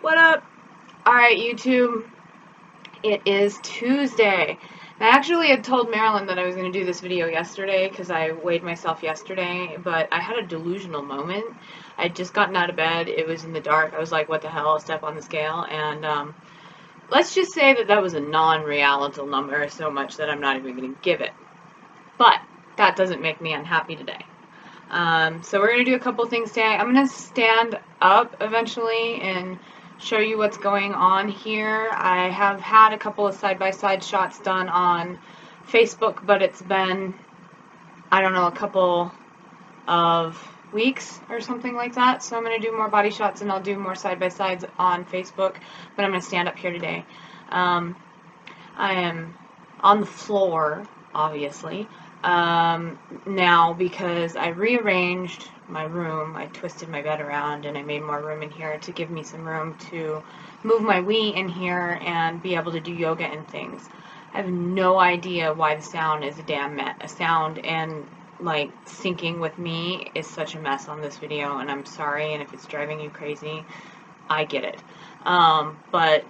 What up? Alright, YouTube. It is Tuesday. I actually had told Marilyn that I was going to do this video yesterday because I weighed myself yesterday, but I had a delusional moment. I had just gotten out of bed. It was in the dark. I was like, what the hell? Step on the scale. And let's just say that that was a non-reality number so much that I'm not even going to give it. But that doesn't make me unhappy today. So we're going to do a couple things today. I'm going to stand up eventually and show you what's going on here. I have had a couple of side-by-side shots done on Facebook, but it's been, I don't know, a couple of weeks or something like that. So I'm going to do more body shots and I'll do more side-by-sides on Facebook, but I'm going to stand up here today. I am on the floor, obviously, now because I rearranged my room. I twisted my bed around and I made more room in here to give me some room to move my Wii in here and be able to do yoga and things. I have no idea why the sound is a damn sound and like syncing with me is such a mess on this video, and I'm sorry, and if it's driving you crazy, I get it. But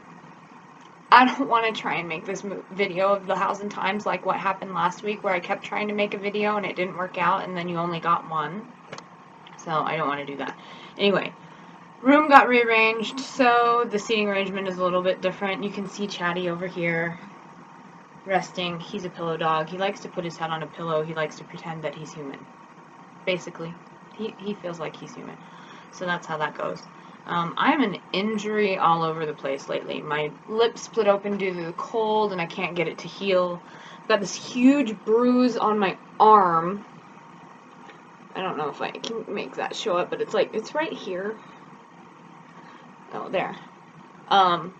I don't want to try and make this video of the 1,000 times like what happened last week where I kept trying to make a video and it didn't work out and then you only got one. So I don't want to do that. Anyway, room got rearranged, so the seating arrangement is a little bit different. You can see Chatty over here resting. He's a pillow dog. He likes to put his head on a pillow. He likes to pretend that he's human. Basically, he feels like he's human. So that's how that goes. I have an injury all over the place lately. My lip split open due to the cold and I can't get it to heal. I've got this huge bruise on my arm. I don't know if I can make that show up, but it's like, it's right here. Oh, there. I'm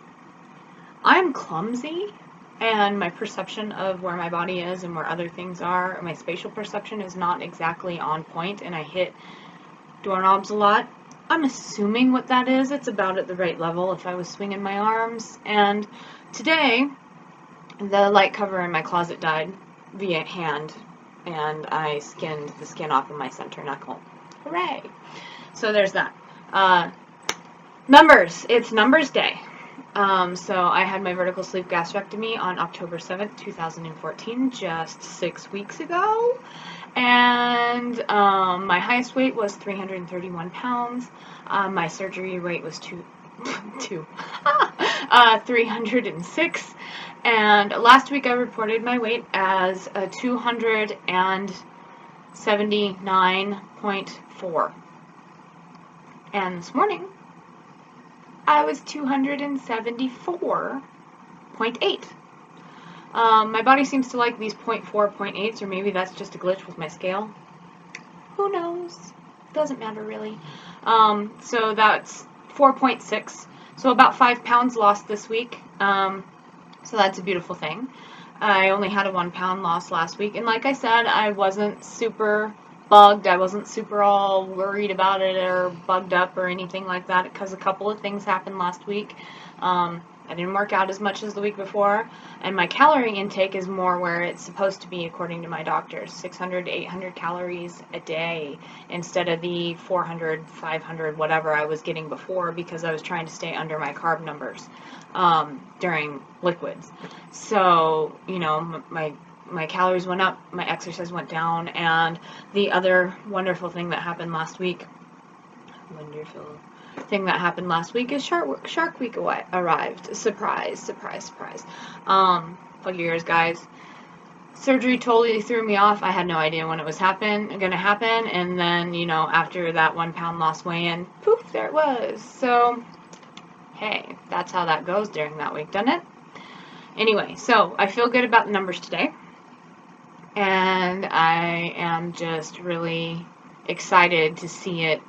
clumsy, and my perception of where my body is and where other things are, my spatial perception is not exactly on point, and I hit doorknobs a lot. I'm assuming what that is. It's about at the right level if I was swinging my arms. And today, the light cover in my closet died via hand, and I skinned the skin off of my center knuckle. Hooray! So there's that. Numbers. It's numbers day. So I had my vertical sleeve gastrectomy on October 7th, 2014, just 6 weeks ago. And my highest weight was 331 pounds. My surgery weight was 306. And last week I reported my weight as 279.4. And this morning I was 274.8. My body seems to like these 0.4, 0.8s, or maybe that's just a glitch with my scale. Who knows? Doesn't matter really. So that's 4.6. So about 5 pounds lost this week. So that's a beautiful thing. I only had a 1 pound loss last week. And like I said, I wasn't super bugged. I wasn't super all worried about it or bugged up or anything like that because a couple of things happened last week. I didn't work out as much as the week before, and my calorie intake is more where it's supposed to be according to my doctors, 600 to 800 calories a day instead of the 400, 500, whatever I was getting before because I was trying to stay under my carb numbers during liquids. So, you know, my calories went up, my exercise went down, and the other wonderful thing that happened last week, is Shark Week arrived. Surprise, surprise, surprise. Plug your ears, guys. Surgery totally threw me off. I had no idea when it was gonna happen, and then, you know, after that 1 pound loss weigh-in, poof, there it was. So, hey, that's how that goes during that week, doesn't it? Anyway, so I feel good about the numbers today, and I am just really excited to see it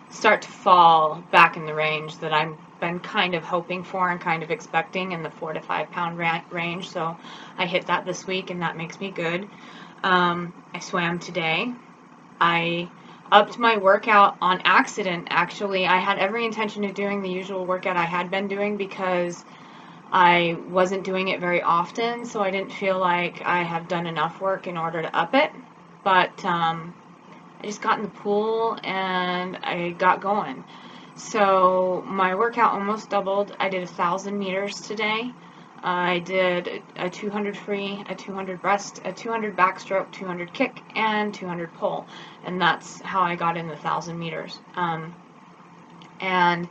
start to fall back in the range that I've been kind of hoping for and kind of expecting, in the 4 to 5 pound range. So I hit that this week, and that makes me good. I swam today. I upped my workout on accident, actually. I had every intention of doing the usual workout I had been doing because I wasn't doing it very often, so I didn't feel like I have done enough work in order to up it. But I just got in the pool and I got going. So my workout almost doubled. I did 1,000 meters today. I did a 200 free, a 200 breast, a 200 backstroke, 200 kick, and 200 pull. And that's how I got in the 1,000 meters. And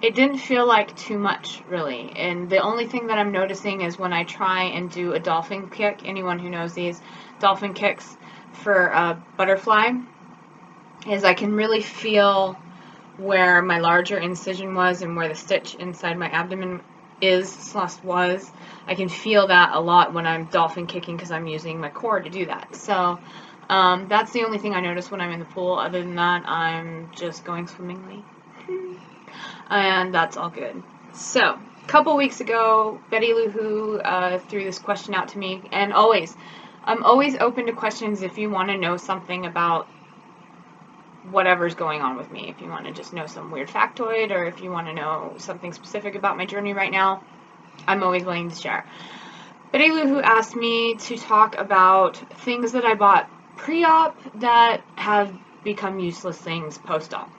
it didn't feel like too much, really. And the only thing that I'm noticing is when I try and do a dolphin kick, anyone who knows these dolphin kicks for a butterfly, is I can really feel where my larger incision was and where the stitch inside my abdomen was. I can feel that a lot when I'm dolphin kicking because I'm using my core to do that. So that's the only thing I notice when I'm in the pool. Other than that, I'm just going swimmingly. And that's all good. So, a couple weeks ago, Betty Lou Who threw this question out to me, and I'm always open to questions if you want to know something about whatever's going on with me. If you want to just know some weird factoid, or if you want to know something specific about my journey right now, I'm always willing to share. Betty Lou Who asked me to talk about things that I bought pre-op that have become useless things post-op.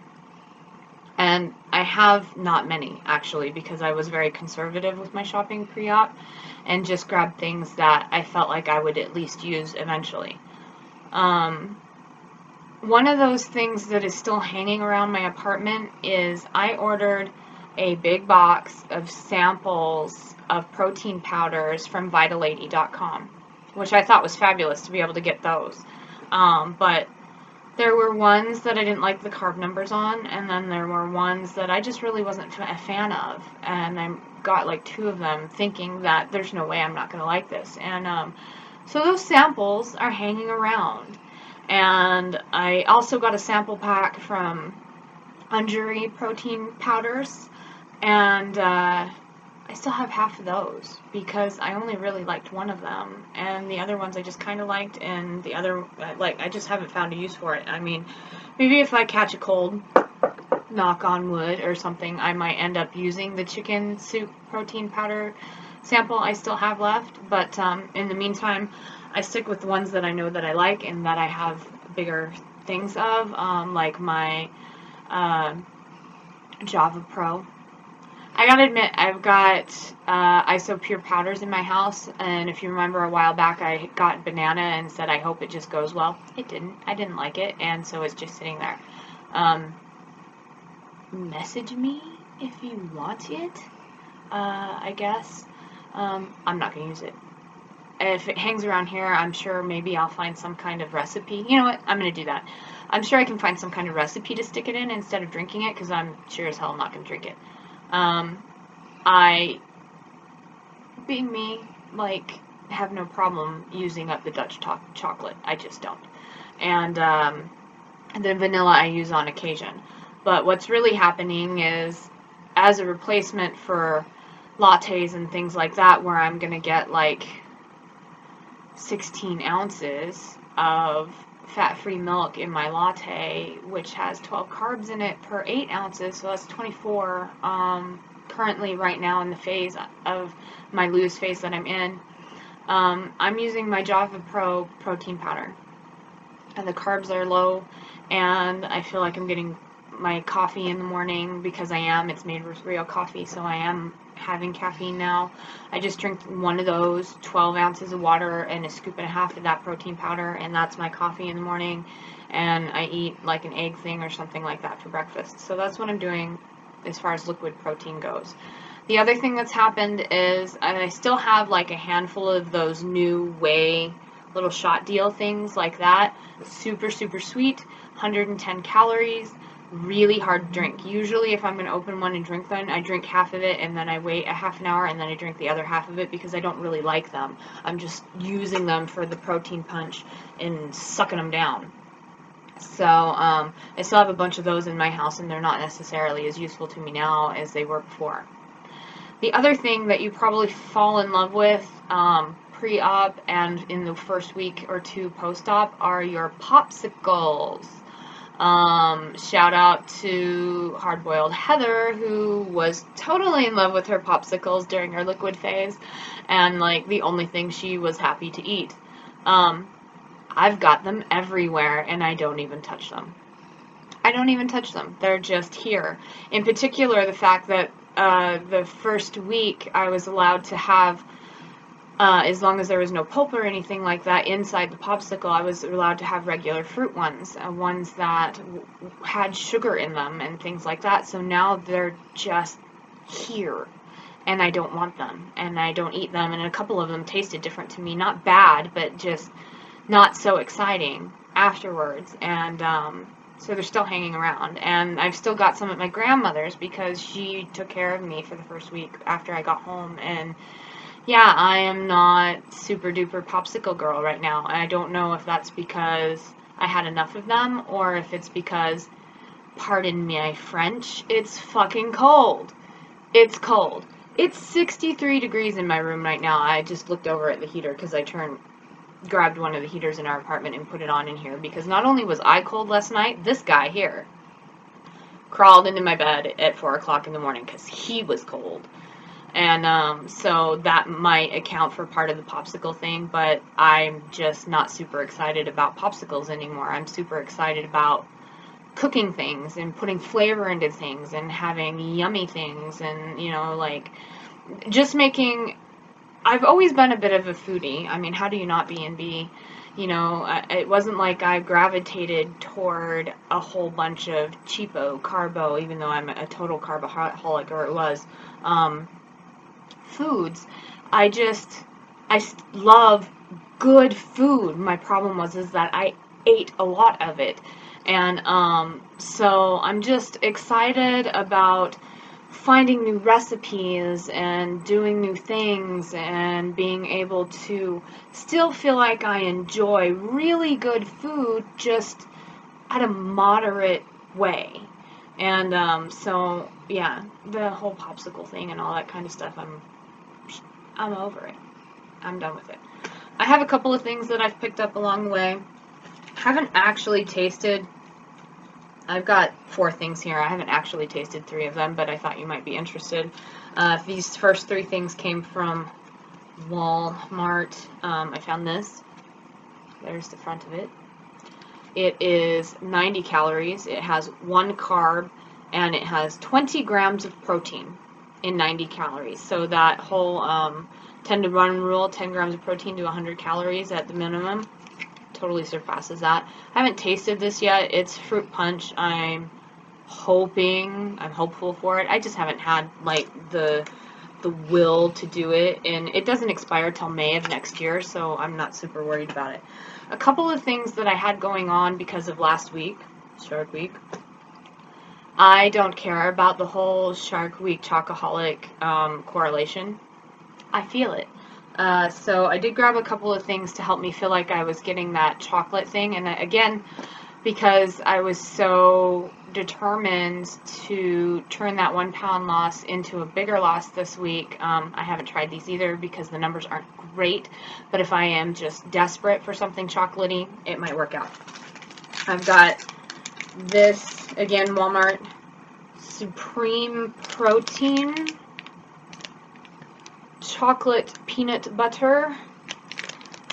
And I have not many, actually, because I was very conservative with my shopping pre-op and just grabbed things that I felt like I would at least use eventually. One of those things that is still hanging around my apartment is I ordered a big box of samples of protein powders from Vitalady.com, which I thought was fabulous to be able to get those. But there were ones that I didn't like the carb numbers on, and then there were ones that I just really wasn't a fan of, and I got like 2 of them thinking that there's no way I'm not going to like this. And so those samples are hanging around. And I also got a sample pack from OMG I protein powders, and I still have half of those because I only really liked one of them, and the other ones I just kind of liked, and the other, I just haven't found a use for it. I mean, maybe if I catch a cold, knock on wood or something, I might end up using the chicken soup protein powder sample I still have left, but in the meantime, I stick with the ones that I know that I like and that I have bigger things of, like my Java Pro. I gotta admit, I've got Isopure powders in my house, and if you remember a while back, I got banana and said I hope it just goes well. It didn't. I didn't like it, and so it's just sitting there. Message me if you want it, I guess. I'm not gonna use it. If it hangs around here, I'm sure maybe I'll find some kind of recipe. You know what? I'm gonna do that. I'm sure I can find some kind of recipe to stick it in instead of drinking it, because I'm sure as hell not gonna drink it. I, being me, have no problem using up the Dutch chocolate. I just don't. And the vanilla I use on occasion. But what's really happening is, as a replacement for lattes and things like that, where I'm going to get 16 ounces of fat-free milk in my latte, which has 12 carbs in it per 8 ounces, so that's 24. Currently, right now, in the phase of my lose phase that I'm in, I'm using my Java Pro protein powder, and the carbs are low, and I feel like I'm getting my coffee in the morning, because it's made with real coffee, so I am having caffeine now. I just drink one of those, 12 ounces of water and a scoop and a half of that protein powder, and that's my coffee in the morning, and I eat an egg thing or something like that for breakfast. So that's what I'm doing as far as liquid protein goes. The other thing that's happened is I still have a handful of those new whey little shot deal things like that. Super, super sweet, 110 calories, really hard to drink. Usually if I'm going to open one and drink one, I drink half of it and then I wait a half an hour and then I drink the other half of it, because I don't really like them. I'm just using them for the protein punch and sucking them down. So I still have a bunch of those in my house, and they're not necessarily as useful to me now as they were before. The other thing that you probably fall in love with pre-op and in the first week or two post-op are your popsicles. Shout out to Hard-Boiled Heather, who was totally in love with her popsicles during her liquid phase, and like the only thing she was happy to eat. I've got them everywhere, and I don't even touch them. I don't even touch them. They're just here. In particular, the fact that the first week I was allowed to have, as long as there was no pulp or anything like that inside the popsicle, I was allowed to have regular fruit ones, ones that had sugar in them and things like that. So now they're just here, and I don't want them, and I don't eat them, and a couple of them tasted different to me. Not bad, but just not so exciting afterwards, and so they're still hanging around. And I've still got some at my grandmother's because she took care of me for the first week after I got home. And yeah, I am not super duper popsicle girl right now. I don't know if that's because I had enough of them or if it's because, pardon my French, it's fucking cold. It's cold. It's 63 degrees in my room right now. I just looked over at the heater because I grabbed one of the heaters in our apartment and put it on in here, because not only was I cold last night, this guy here crawled into my bed at 4 o'clock in the morning because he was cold. And so that might account for part of the popsicle thing, but I'm just not super excited about popsicles anymore. I'm super excited about cooking things and putting flavor into things and having yummy things, and, you know, like, just making... I've always been a bit of a foodie. I mean, how do you not be and be? You know, it wasn't like I gravitated toward a whole bunch of cheapo, carbo, even though I'm a total carboholic, or it was, foods. I love good food. My problem is that I ate a lot of it. And so I'm just excited about finding new recipes and doing new things and being able to still feel like I enjoy really good food, just at a moderate way. And so yeah, the whole popsicle thing and all that kind of stuff, I'm over it. I'm done with it. I have a couple of things that I've picked up along the way. Haven't actually tasted. I've got 4 things here. I haven't actually tasted 3 of them, but I thought you might be interested. These first 3 things came from Walmart. I found this. There's the front of it. It is 90 calories. It has 1 carb, and it has 20 grams of protein in 90 calories. So that whole 10 to 1 rule, 10 grams of protein to 100 calories at the minimum, totally surpasses that. I haven't tasted this yet. It's fruit punch. I'm hopeful for it. I just haven't had like the will to do it, and it doesn't expire till May of next year, so I'm not super worried about it. A couple of things that I had going on because of last week, Shark Week. I don't care about the whole Shark Week chocoholic correlation. I feel it. So I did grab a couple of things to help me feel like I was getting that chocolate thing. And again, because I was so determined to turn that 1 pound loss into a bigger loss this week, I haven't tried these either because the numbers aren't great. But if I am just desperate for something chocolatey, it might work out. I've got this, again, Walmart Supreme Protein chocolate peanut butter,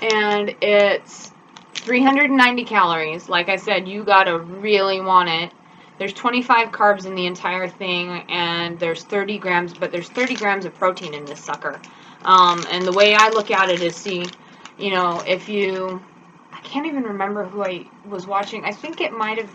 and it's 390 calories. Like I said, you gotta really want it. There's 25 carbs in the entire thing, and there's 30 grams, but there's 30 grams of protein in this sucker. And the way I look at it is, see, you know, if you, I can't even remember who I was watching. I think it might have,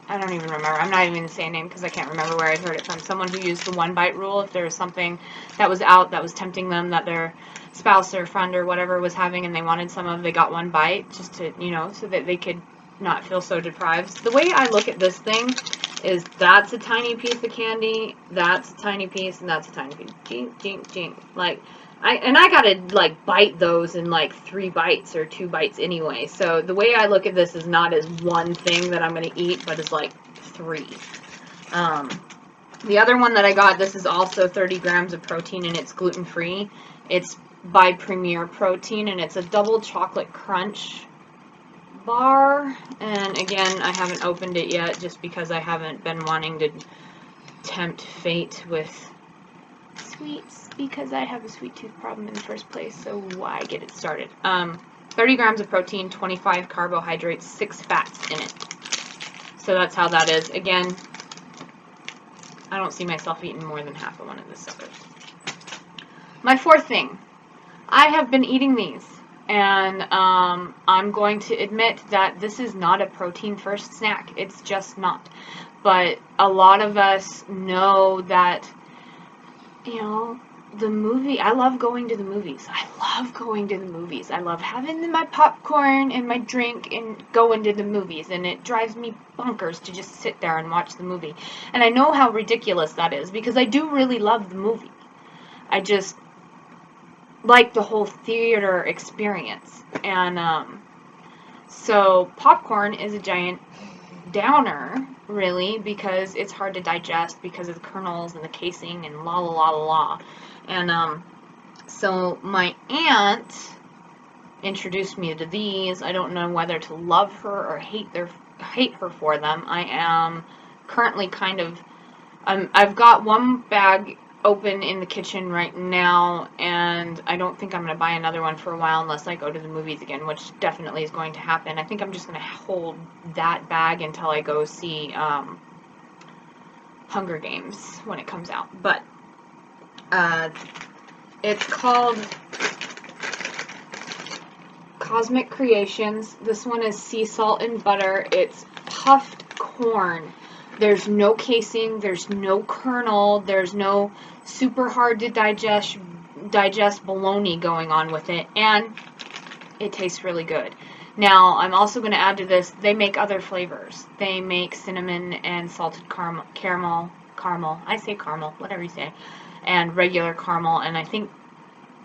I don't even remember. I'm not even going to say a name because I can't remember where I heard it from. Someone who used the 1 bite rule. If there was something that was out that was tempting them, that their spouse or friend or whatever was having and they wanted some of, they got 1 bite just to, you know, so that they could not feel so deprived. The way I look at this thing is that's a tiny piece of candy, that's a tiny piece, and that's a tiny piece. Like, I gotta like bite those in like 3 bites or 2 bites anyway. So the way I look at this is not as one thing that I'm gonna eat, but as like 3. The other one that I got, this is also 30 grams of protein and it's gluten-free. It's by Premier Protein and it's a double chocolate crunch bar. And again, I haven't opened it yet just because I haven't been wanting to tempt fate with sweets because I have a sweet tooth problem in the first place, so why get it started? 30 grams of protein, 25 carbohydrates, 6 fats in it. So that's how that is. Again, I don't see myself eating more than half of one of the suckers. My fourth thing, I have been eating these, and I'm going to admit that this is not a protein first snack. It's just not. But a lot of us know that, you know, the movie, I love going to the movies. I love going to the movies. I love having my popcorn and my drink and going to the movies. And it drives me bonkers to just sit there and watch the movie. And I know how ridiculous that is because I do really love the movie. I just like the whole theater experience. And so popcorn is a giant downer, really, because it's hard to digest because of the kernels and the casing and la la la la la. And so my aunt introduced me to these. I don't know whether to love her or hate her for them. I am currently kind of I've got one bag open in the kitchen right now, and I don't think I'm going to buy another one for a while unless I go to the movies again, which definitely is going to happen. I think I'm just going to hold that bag until I go see Hunger Games when it comes out. But it's called Cosmic Creations. This one is sea salt and butter. It's puffed corn. There's no casing, there's no kernel, there's no super hard to digest bologna going on with it, and it tastes really good. Now, I'm also going to add to this, they make other flavors. They make cinnamon and salted caramel, I say caramel, whatever you say, and regular caramel, and I think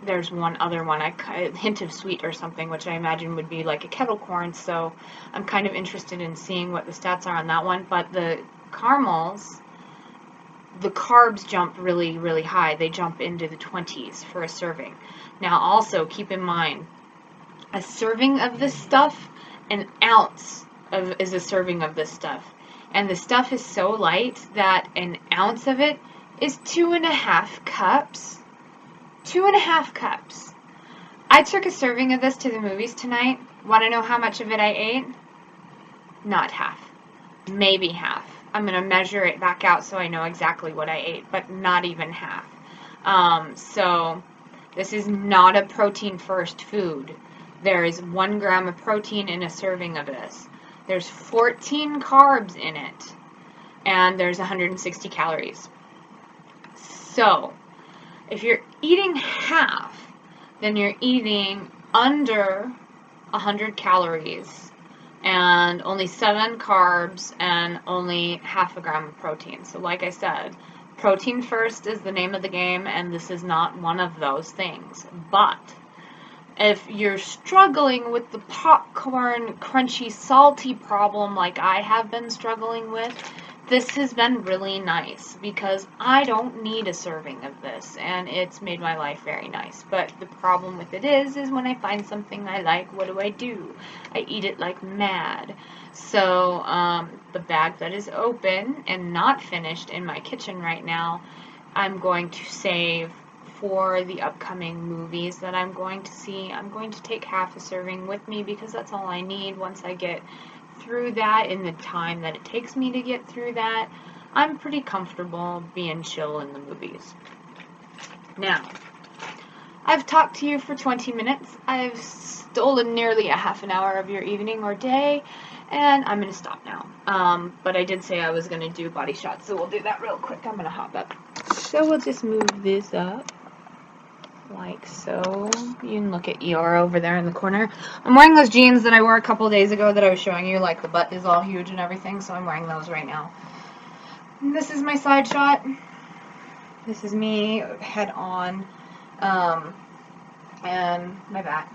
there's one other one, a hint of sweet or something, which I imagine would be like a kettle corn, so I'm kind of interested in seeing what the stats are on that one. But the caramels, the carbs jump really, really high. They jump into the 20s for a serving. Now, also, keep in mind, a serving of this stuff, an ounce is a serving of this stuff. And the stuff is so light that an ounce of it is 2.5 cups. 2.5 cups. I took a serving of this to the movies tonight. Want to know how much of it I ate? Not half. Maybe half. I'm going to measure it back out so I know exactly what I ate, but not even half. So this is not a protein first food. There is 1 gram of protein in a serving of this. There's 14 carbs in it, and there's 160 calories. So if you're eating half, then you're eating under 100 calories and only 7 carbs and only half a gram of protein. So like I said, protein first is the name of the game, and this is not one of those things. But if you're struggling with the popcorn, crunchy, salty problem like I have been struggling with, this has been really nice because I don't need a serving of this, and it's made my life very nice. But the problem with it is when I find something I like, what do? I eat it like mad. So the bag that is open and not finished in my kitchen right now, I'm going to save for the upcoming movies that I'm going to see. I'm going to take half a serving with me because that's all I need. Once I get through that in the time that it takes me to get through that, I'm pretty comfortable being chill in the movies. Now, I've talked to you for 20 minutes. I've stolen nearly a half an hour of your evening or day, and I'm going to stop now. But I did say I was going to do body shots, so we'll do that real quick. I'm going to hop up. So we'll just move this up like so. You can look at Eeyore over there in the corner. I'm wearing those jeans that I wore a couple days ago that I was showing you, like the butt is all huge and everything, so I'm wearing those right now. And this is my side shot. This is me head on. and my back.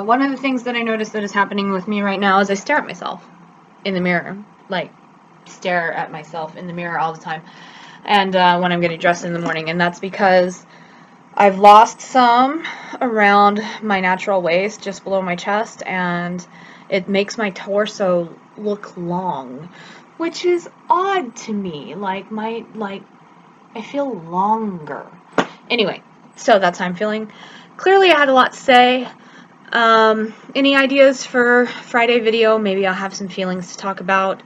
One of the things that I noticed that is happening with me right now is I stare at myself in the mirror, like stare at myself in the mirror all the time, and when I'm getting dressed in the morning, and that's because I've lost some around my natural waist, just below my chest, and it makes my torso look long, which is odd to me. I feel longer. Anyway, so that's how I'm feeling. Clearly, I had a lot to say. Any ideas for Friday video? Maybe I'll have some feelings to talk about.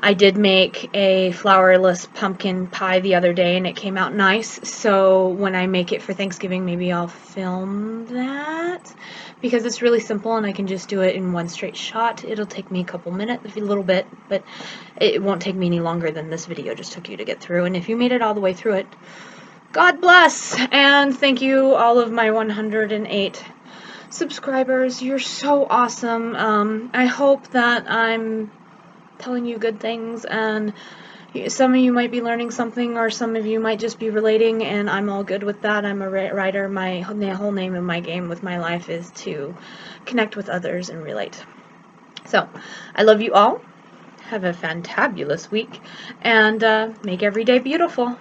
I did make a flourless pumpkin pie the other day and it came out nice, so when I make it for Thanksgiving, maybe I'll film that, because it's really simple and I can just do it in one straight shot. It'll take me a couple minutes, a little bit, but it won't take me any longer than this video just took you to get through, and if you made it all the way through it, God bless, and thank you all of my 108 subscribers. You're so awesome. I hope that I'm telling you good things, and some of you might be learning something, or some of you might just be relating, and I'm all good with that. I'm a writer. My whole name of my game with my life is to connect with others and relate. So, I love you all. Have a fantabulous week, and make every day beautiful.